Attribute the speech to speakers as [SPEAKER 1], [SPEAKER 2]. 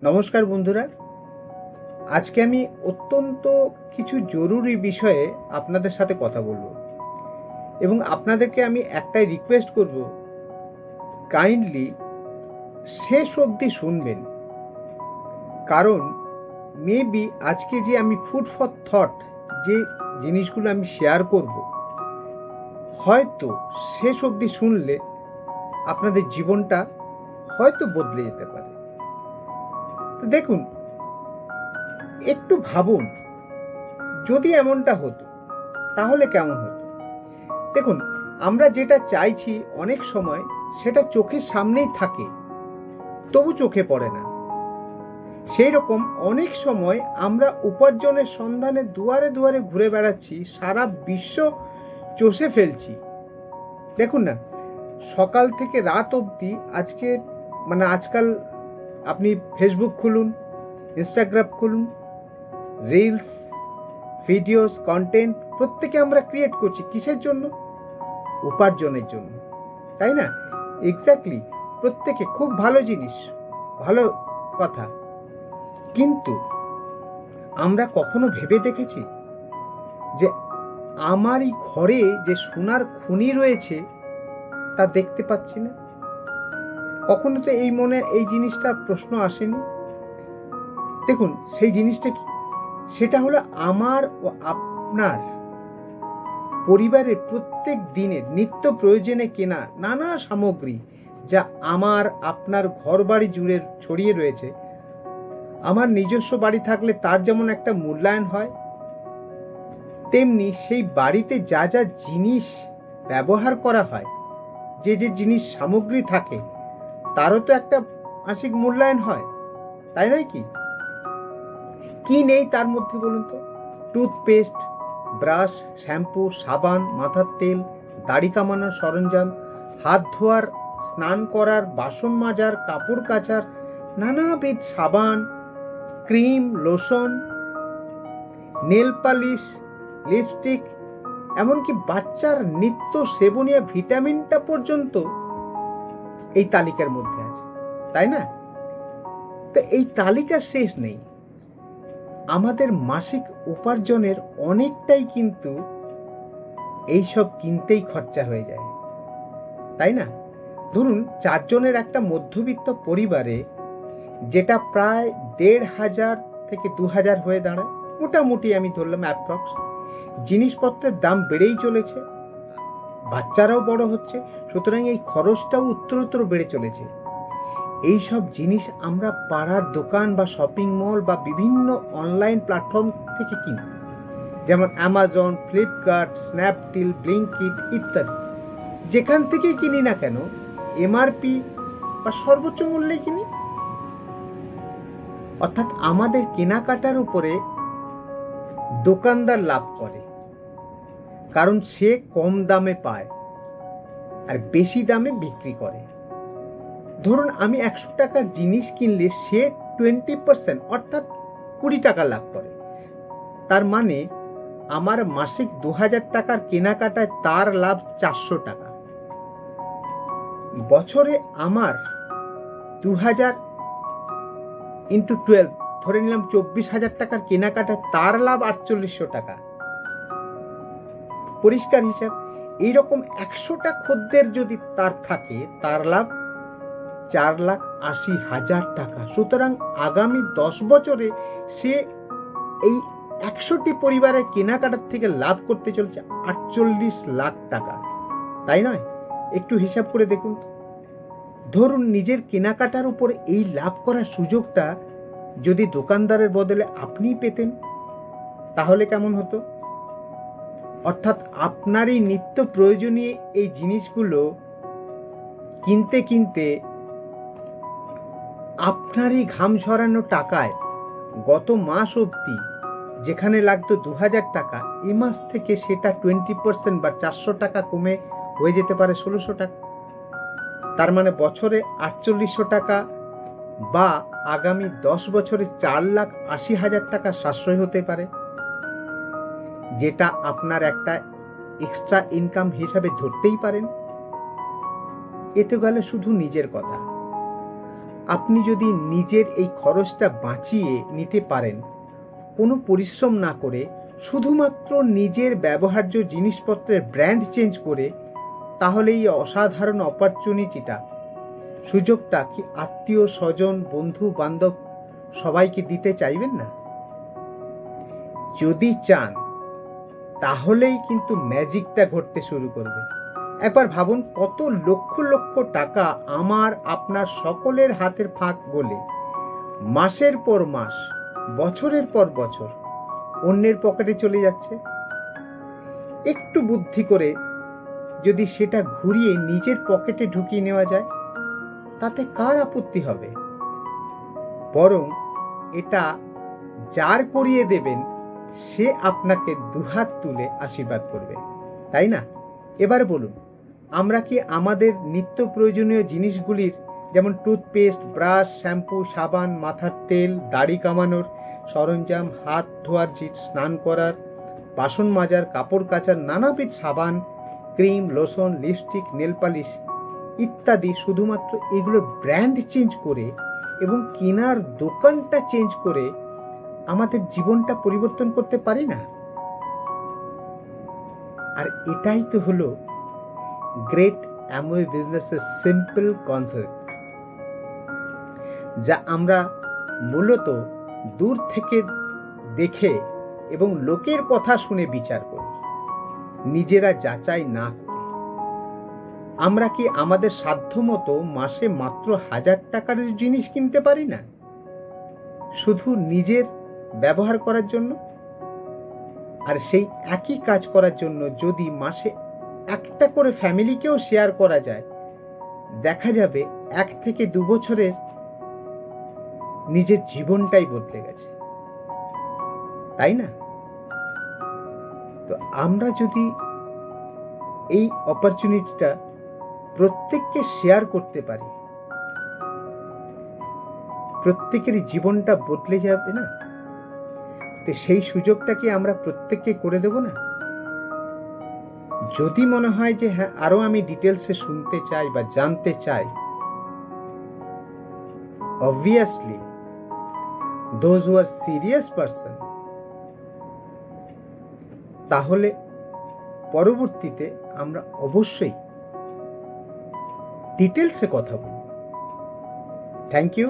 [SPEAKER 1] নমস্কার বন্ধুরা, আজকে আমি অত্যন্ত কিছু জরুরি বিষয়ে আপনাদের সাথে কথা বলবো এবং আপনাদেরকে আমি একটাই রিকোয়েস্ট করব, কাইন্ডলি শেষ অবধি শুনবেন। কারণ মেবি আজকে যে আমি ফুড ফর থট যে জিনিসগুলো আমি শেয়ার করব, হয়তো শেষ অবধি শুনলে আপনাদের জীবনটা হয়তো বদলে যেতে পারে। তো দেখুন, একটু ভাবুন, যদি এমনটা হতো তাহলে কেমন হতো। দেখুন, আমরা যেটা চাইছি অনেক সময় সেটা চোখের সামনেই থাকে, তবু চোখে পড়ে না। সেই রকম অনেক সময় আমরা উপার্জনের সন্ধানে দুয়ারে দুয়ারে ঘুরে বেড়াচ্ছি, সারা বিশ্ব চষে ফেলছি। দেখুন না, সকাল থেকে রাত অবধি আজকাল আপনি ফেসবুক খুলুন, ইনস্টাগ্রাম খুলুন, রিলস, ভিডিওস, কন্টেন্ট প্রত্যেকে আমরা ক্রিয়েট করছি কিসের জন্য? উপার্জনের জন্য, তাই না? এক্স্যাক্টলি, প্রত্যেকে খুব ভালো জিনিস, ভালো কথা। কিন্তু আমরা কখনো ভেবে দেখেছি যে আমার এই ঘরে যে সোনার খনি রয়েছে তা দেখতে পাচ্ছি না? কখনো তো এই জিনিসটা প্রশ্ন আসেনি। দেখুন, সেই জিনিসটা কি? সেটা হলো আমার ও আপনার পরিবারের প্রত্যেক দিনের নিত্য প্রয়োজনে কেনা নানা সামগ্রী, যা আমার আপনার ঘর বাড়ি জুড়ে ছড়িয়ে রয়েছে। আমার নিজস্ব বাড়ি থাকলে তার যেমন একটা মূল্যায়ন হয়, তেমনি সেই বাড়িতে যা যা জিনিস ব্যবহার করা হয়, যে যে জিনিস সামগ্রী থাকে, তারও তো একটা মাসিক মূল্যায়ন হয়, তাই নয় কি? কি নেই তার মধ্যে বলুন তো? টুথপেস্ট, ব্রাশ, শ্যাম্পু, সাবান, মাথার তেল, দাড়ি কামানোর সরঞ্জাম, হাত ধোয়ার, স্নান করার, বাসন মাজার, কাপড় কাচার, নানাবিধ সাবান, cream, lotion, nail polish, lipstick, এমনকি বাচ্চার নিত্য সেবনীয় ভিটামিনটা পর্যন্ত এই তালিকার মধ্যে আছে, তাই না? তো এই তালিকার শেষ নেই। আমাদের মাসিক উপার্জনের অনেকটাই কিন্তু এইসব কিনতেই খরচা হয়ে যায়, তাই না? ধরুন, 4 জনের একটা মধ্যবিত্ত পরিবারে যেটা প্রায় 1,500 থেকে 2,000 হয়ে দাঁড়ায়, মোটামুটি আমি ধরলাম অ্যাপ্রক্স। জিনিসপত্রের দাম বেড়েই চলেছে, বাচ্চারাও বড় হচ্ছে, সুতরাং এই খরচটাও উত্তরোত্তর বেড়ে চলেছে। এই সব জিনিস আমরা পাড়ার দোকান বা শপিং মল বা বিভিন্ন অনলাইন প্ল্যাটফর্ম থেকে কিনি, যেমন অ্যামাজন, ফ্লিপকার্ট, স্ন্যাপডিল, ব্লিঙ্কিট ইত্যাদি। যেখান থেকেই কিনি না কেন, এমআরপি বা সর্বোচ্চ মূল্যে কিনি। অর্থাৎ আমাদের কেনাকাটার উপরে দোকানদার লাভ করে, কারণ সে কম দামে পায় আর বেশি দামে বিক্রি করে। ধরুন, আমি 100 টাকার জিনিস কিনলে সে 20% অর্থাৎ 20 টাকা লাভ করে। তার মানে আমার মাসিক 2,000 টাকার কেনাকাটায় তার লাভ 400 টাকা। বছরে আমার 2,000 ইন্টু 12 ধরে নিলাম 24,000 টাকার কেনাকাটায় তার লাভ 4800 টাকা। পরিষ্কার হিসাব। এইরকম 100টা খদ্দের যদি তার থাকে, তার লাভ 4,80,000 টাকা। সুতরাং আগামী 10 বছরে সে এই 100টি পরিবারের কেনাকাটার থেকে লাভ করতে চলেছে 48 লাখ টাকা, তাই নয়? একটু হিসাব করে দেখুন। ধরুন, নিজের কেনাকাটার উপর এই লাভ করার সুযোগটা যদি দোকানদারের বদলে আপনিই পেতেন, তাহলে কেমন হতো? অর্থাৎ আপনারই নিত্য প্রয়োজনীয় এই জিনিসগুলো কিনতে কিনতে আপনারই ঘাম ঝরানো টাকায় গত মাস অবধি যেখানে লাগতো 2,000 টাকা, এই মাস থেকে সেটা 20% বা 400 টাকা কমে হয়ে যেতে পারে 1,600 টাকা। তার মানে বছরে 4800 টাকা বা আগামী 10 বছরে 4,80,000 টাকা সাশ্রয় হতে পারে, যেটা আপনার একটা এক্সট্রা ইনকাম হিসাবে ধরতেই পারেন। এতে গেলে শুধু নিজের কথা। আপনি যদি নিজের এই খরচটা বাঁচিয়ে নিতে পারেন, কোনো পরিশ্রম না করে, শুধুমাত্র নিজের ব্যবহার্য জিনিসপত্রের ব্র্যান্ড চেঞ্জ করে, তাহলে এই অসাধারণ অপরচুনিটিটা, সুযোগটা কি আত্মীয় স্বজন, বন্ধু বান্ধব সবাইকে দিতে চাইবেন না? যদি চান তাহলেই কিন্তু ম্যাজিকটা ঘটতে শুরু করবে। একবার ভাবুন, কত লক্ষ লক্ষ টাকা আমার আপনার সকলের হাতের ফাঁক গলে মাসের পর মাস, বছরের পর বছর অন্যের পকেটে চলে যাচ্ছে। একটু বুদ্ধি করে যদি সেটা ঘুরিয়ে নিজের পকেটে ঢুকিয়ে নেওয়া যায়, তাতে কার আপত্তি হবে? বরং এটা যার করিয়ে দেবেন সে আপনাকে দুহাত তুলে আশীর্বাদ করবে, তাই না? এবার বলুন, আমরা কি আমাদের নিত্য প্রয়োজনীয় জিনিসগুলির, যেমন টুথপেস্ট, ব্রাশ, শ্যাম্পু, সাবান, মাথার তেল, দাড়ি কামানোর সরঞ্জাম, হাত ধোয়ার জিট, স্নান করার, বাসন মাজার, কাপড় কাচার নানাবিধ সাবান, cream, lotion, lipstick, nail polish ইত্যাদি, শুধুমাত্র এগুলোর ব্র্যান্ড চেঞ্জ করে এবং কেনার দোকানটা চেঞ্জ করে আমাদের জীবনটা পরিবর্তন করতে পারি না? আর এটাই তো হলো গ্রেট অ্যামওয়ে বিজনেসের সিম্পল কনসেপ্ট, যা আমরা মূলত দূর থেকে দেখে এবং লোকের কথা শুনে বিচার করি, নিজেরা যাচাই না করে। আমরা কি আমাদের সাধ্যমতো মাসে মাত্র 1000 টাকার জিনিস কিনতে পারি না, শুধু নিজের ব্যবহার করার জন্য? আর সেই একই কাজ করার জন্য যদি মাসে একটা করে ফ্যামিলিকেও শেয়ার করা যায়, দেখা যাবে 1 থেকে 2 বছরের নিজের জীবনটাই বদলে গেছে, তাই না? তো আমরা যদি এই অপরচুনিটিটা প্রত্যেককে শেয়ার করতে পারি, প্রত্যেকেরই জীবনটা বদলে যাবে না? তো সেই সুযোগটাকে আমরা প্রত্যেককে করে দেব না? যদি মনে হয় যে হ্যাঁ, আরো আমি ডিটেলসে শুনতে চাই বা জানতে চাই, obviously those who are serious person, তাহলে পরবর্তীতে আমরা অবশ্যই ডিটেলসে কথা বলব। Thank you.